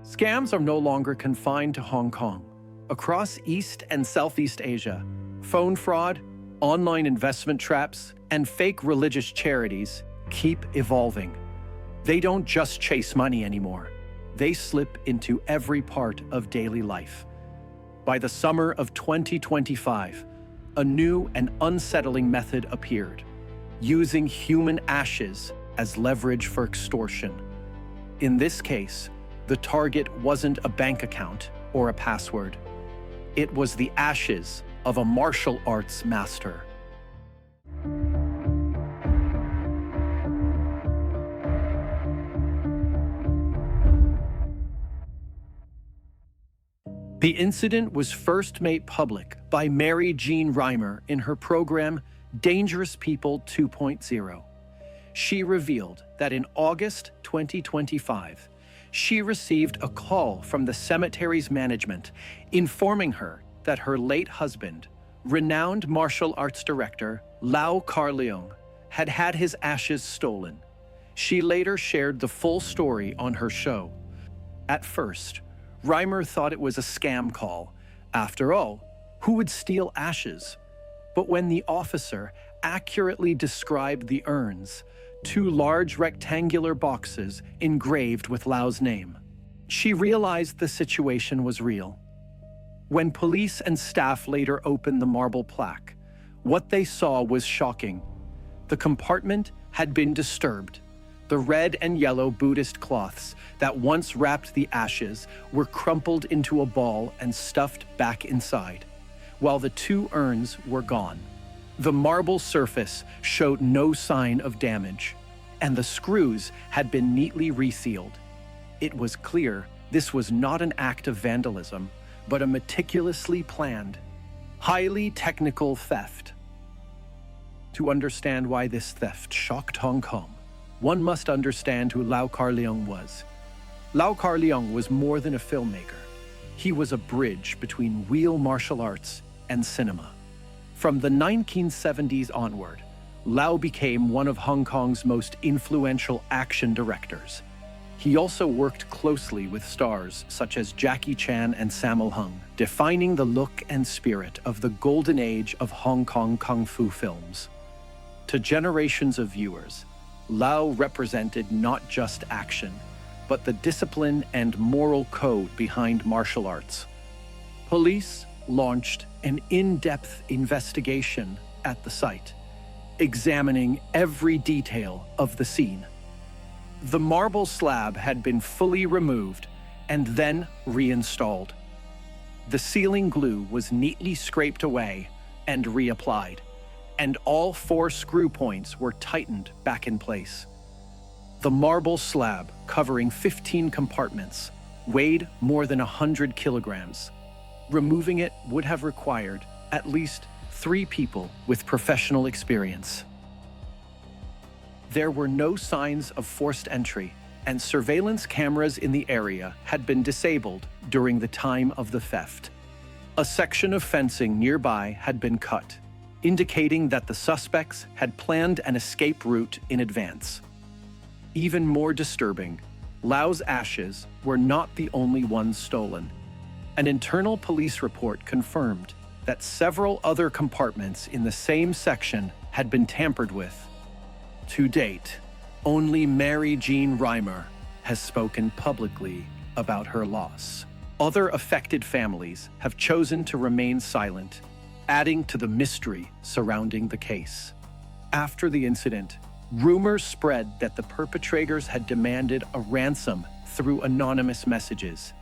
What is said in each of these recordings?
Scams are no longer confined to Hong Kong. Across East and Southeast Asia, phone fraud, online investment traps, and fake religious charities keep evolving. They don't just chase money anymore. They slip into every part of daily life. By the summer of 2025, a new and unsettling method appeared, using human ashes as leverage for extortion. In this case, the target wasn't a bank account or a password. It was the ashes of a martial arts master. The incident was first made public by Mary Jean Reimer in her program Dangerous People 2.0. She revealed that in August 2025, she received a call from the cemetery's management informing her that her late husband, renowned martial arts director Lau Kar-leung, had had his ashes stolen. She later shared the full story on her show. At first, Reimer thought it was a scam call. After all, who would steal ashes? But when the officer accurately described the urns, two large rectangular boxes engraved with Lau's name, she realized the situation was real. When police and staff later opened the marble plaque, what they saw was shocking. The compartment had been disturbed. The red and yellow Buddhist cloths that once wrapped the ashes were crumpled into a ball and stuffed back inside, while the two urns were gone. The marble surface showed no sign of damage, and the screws had been neatly resealed. It was clear this was not an act of vandalism, but a meticulously planned, highly technical theft. To understand why this theft shocked Hong Kong, one must understand who Lau Kar-leung was. Lau Carlong was more than a filmmaker. He was a bridge between real martial arts and cinema. From the 1970s onward, Lau became one of Hong Kong's most influential action directors. He also worked closely with stars such as Jackie Chan and Sammo Hung, defining the look and spirit of the golden age of Hong Kong kung fu films. To generations of viewers, Lau represented not just action, but the discipline and moral code behind martial arts. Police launched an in-depth investigation at the site, examining every detail of the scene. The marble slab had been fully removed and then reinstalled. The ceiling glue was neatly scraped away and reapplied, and all 4 screw points were tightened back in place. The marble slab, covering 15 compartments, weighed more than 100 kilograms. Removing it would have required at least 3 people with professional experience. There were no signs of forced entry, and surveillance cameras in the area had been disabled during the time of the theft. A section of fencing nearby had been cut, indicating that the suspects had planned an escape route in advance. Even more disturbing, Lau's ashes were not the only ones stolen. An internal police report confirmed that several other compartments in the same section had been tampered with. To date, only Mary Jean Reimer has spoken publicly about her loss. Other affected families have chosen to remain silent, adding to the mystery surrounding the case. After the incident, rumors spread that the perpetrators had demanded a ransom through anonymous messages,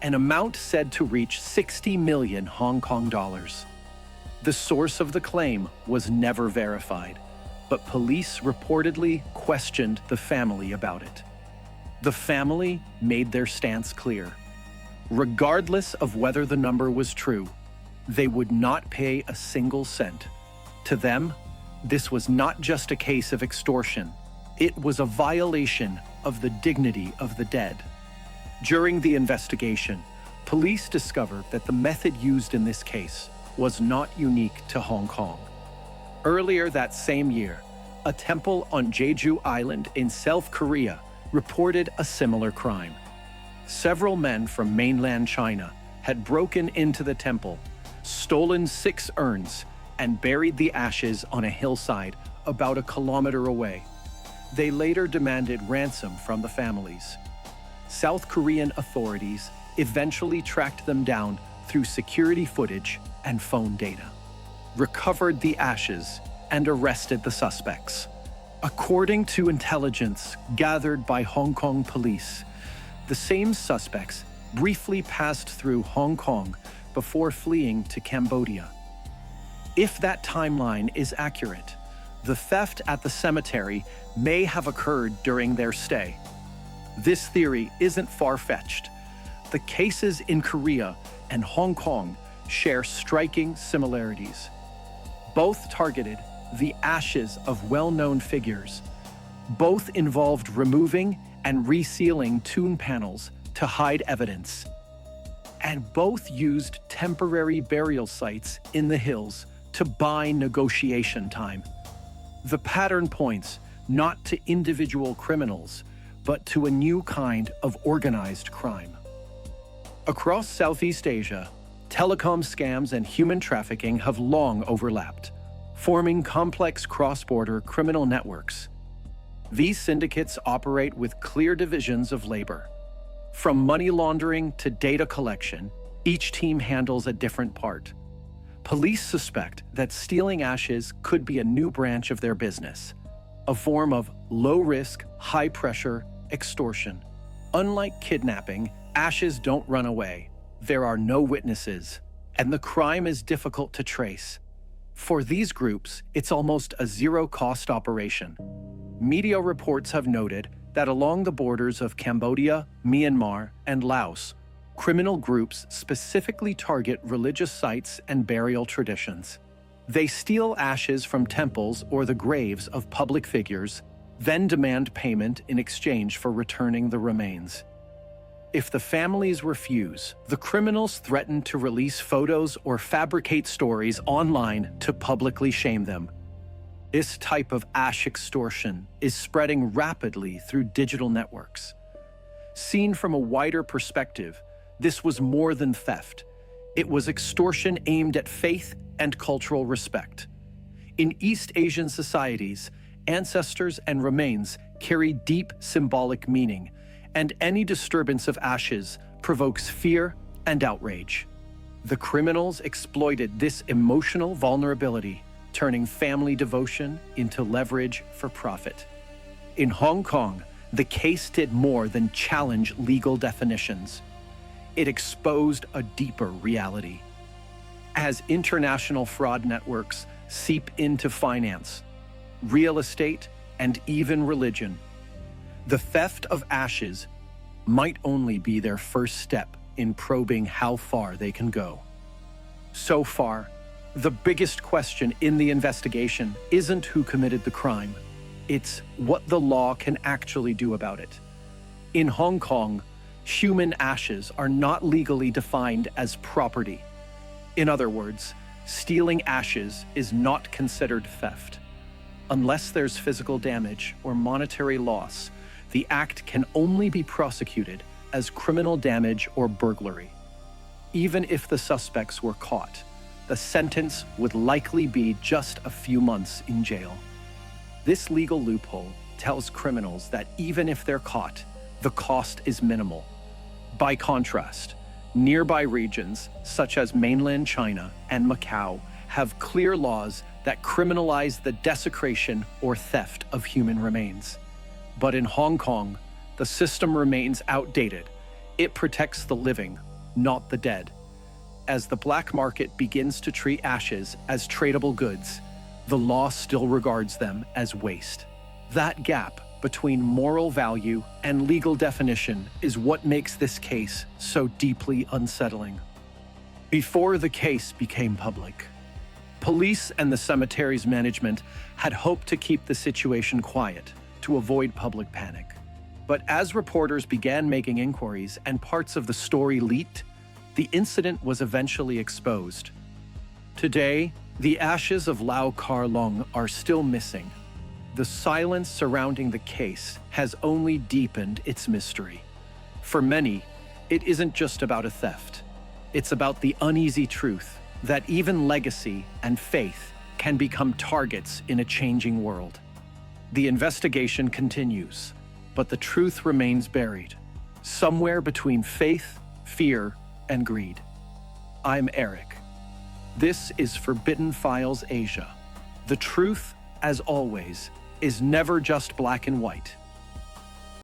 an amount said to reach 60 million Hong Kong dollars. The source of the claim was never verified, but police reportedly questioned the family about it. The family made their stance clear. Regardless of whether the number was true, they would not pay a single cent. To them, this was not just a case of extortion. It was a violation of the dignity of the dead. During the investigation, police discovered that the method used in this case was not unique to Hong Kong. Earlier that same year, a temple on Jeju Island in South Korea reported a similar crime. Several men from mainland China had broken into the temple, stolen 6 urns, and buried the ashes on a hillside about a kilometer away. They later demanded ransom from the families. South Korean authorities eventually tracked them down through security footage and phone data, recovered the ashes, and arrested the suspects. According to intelligence gathered by Hong Kong police, the same suspects briefly passed through Hong Kong before fleeing to Cambodia. If that timeline is accurate, the theft at the cemetery may have occurred during their stay. This theory isn't far-fetched. The cases in Korea and Hong Kong share striking similarities. Both targeted the ashes of well-known figures. Both involved removing and resealing tomb panels to hide evidence. And both used temporary burial sites in the hills to buy negotiation time. The pattern points not to individual criminals, but to a new kind of organized crime. Across Southeast Asia, telecom scams and human trafficking have long overlapped, forming complex cross-border criminal networks. These syndicates operate with clear divisions of labor. From money laundering to data collection, each team handles a different part. Police suspect that stealing ashes could be a new branch of their business, a form of low-risk, high-pressure extortion. Unlike kidnapping, ashes don't run away. There are no witnesses, and the crime is difficult to trace. For these groups, it's almost a zero-cost operation. Media reports have noted that along the borders of Cambodia, Myanmar, and Laos, criminal groups specifically target religious sites and burial traditions. They steal ashes from temples or the graves of public figures, then demand payment in exchange for returning the remains. If the families refuse, the criminals threaten to release photos or fabricate stories online to publicly shame them. This type of ash extortion is spreading rapidly through digital networks. Seen from a wider perspective, this was more than theft. It was extortion aimed at faith and cultural respect. In East Asian societies, ancestors and remains carry deep symbolic meaning, and any disturbance of ashes provokes fear and outrage. The criminals exploited this emotional vulnerability, turning family devotion into leverage for profit. In Hong Kong, the case did more than challenge legal definitions. It exposed a deeper reality. As international fraud networks seep into finance, real estate, and even religion, the theft of ashes might only be their first step in probing how far they can go. So far, the biggest question in the investigation isn't who committed the crime. It's what the law can actually do about it. In Hong Kong, human ashes are not legally defined as property. In other words, stealing ashes is not considered theft. Unless there's physical damage or monetary loss, the act can only be prosecuted as criminal damage or burglary. Even if the suspects were caught, the sentence would likely be just a few months in jail. This legal loophole tells criminals that even if they're caught, the cost is minimal. By contrast, nearby regions such as mainland China and Macau have clear laws that criminalize the desecration or theft of human remains. But in Hong Kong, the system remains outdated. It protects the living, not the dead. As the black market begins to treat ashes as tradable goods, the law still regards them as waste. That gap between moral value and legal definition is what makes this case so deeply unsettling. Before the case became public, police and the cemetery's management had hoped to keep the situation quiet to avoid public panic. But as reporters began making inquiries and parts of the story leaked, the incident was eventually exposed. Today, the ashes of Lau Carlong are still missing. The silence surrounding the case has only deepened its mystery. For many, It isn't just about a theft. It's about the uneasy truth that even legacy and faith can become targets in a changing world. The investigation continues, but the truth remains buried, somewhere between faith, fear, and greed. I'm Eric. This is Forbidden Files Asia. The truth, as always, is never just black and white.